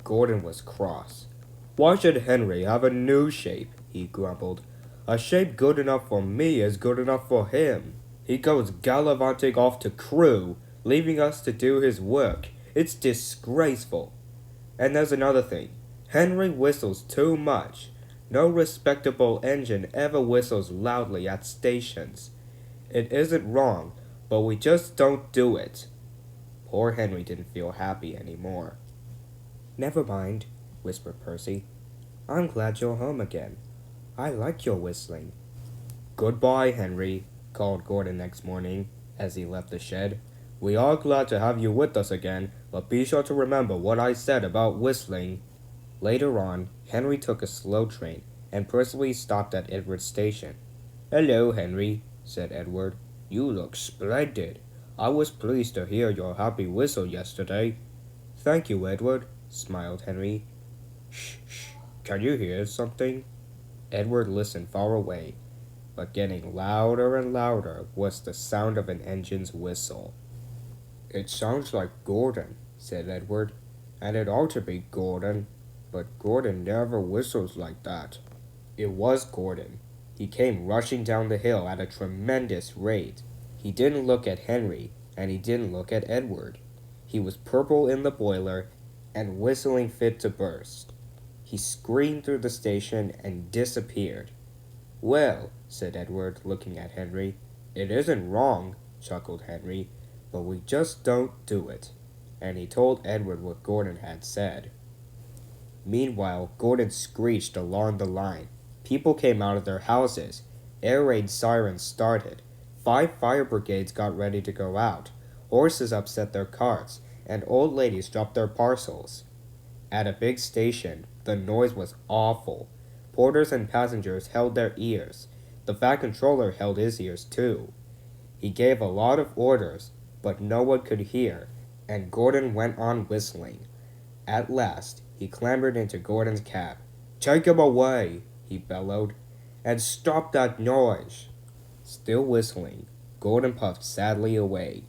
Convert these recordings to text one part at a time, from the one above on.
Gordon was cross. Why should Henry have a new shape? He grumbled. A shape good enough for me is good enough for him. He goes gallivanting off to Crewe, leaving us to do his work. It's disgraceful. And there's another thing. Henry whistles too much. No respectable engine ever whistles loudly at stations. It isn't wrong, but we just don't do it. Poor Henry didn't feel happy anymore. Never mind, whispered Percy. I'm glad you're home again. I like your whistling. Goodbye, Henry, called Gordon next morning as he left the shed. We are glad to have you with us again, but be sure to remember what I said about whistling. Later on, Henry took a slow train, and Percy stopped at Edward's station. Hello, Henry, said Edward. You look splendid. I was pleased to hear your happy whistle yesterday. Thank you, Edward, smiled Henry. Shh, shh, can you hear something? Edward listened far away, but getting louder and louder was the sound of an engine's whistle. It sounds like Gordon, said Edward, and it ought to be Gordon, but Gordon never whistles like that. It was Gordon. He came rushing down the hill at a tremendous rate. He didn't look at Henry, and he didn't look at Edward. He was purple in the boiler and whistling fit to burst. He screamed through the station and disappeared. Well, said Edward, looking at Henry. It isn't wrong, chuckled Henry, but we just don't do it. And he told Edward what Gordon had said. Meanwhile, Gordon screeched along the line. People came out of their houses. Air raid sirens started. 5 fire brigades got ready to go out. Horses upset their carts, and old ladies dropped their parcels. At a big station, the noise was awful. Porters and passengers held their ears. The Fat Controller held his ears too. He gave a lot of orders, but no one could hear, and Gordon went on whistling. At last, he clambered into Gordon's cab. Take him away, he bellowed, and stop that noise. Still whistling, Gordon puffed sadly away.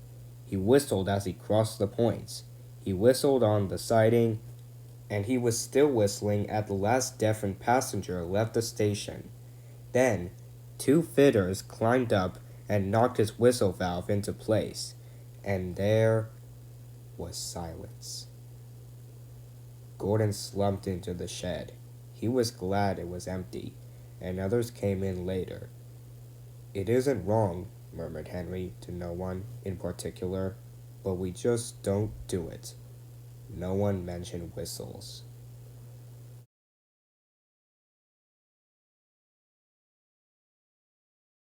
He whistled as he crossed the points. He whistled on the siding, and he was still whistling at the last deafened passenger left the station. Then, 2 fidders climbed up and knocked his whistle valve into place, and there was silence. Gordon slumped into the shed. He was glad it was empty, and others came in later. It isn't wrong, murmured Henry to no one in particular, but we just don't do it. No one mentioned whistles.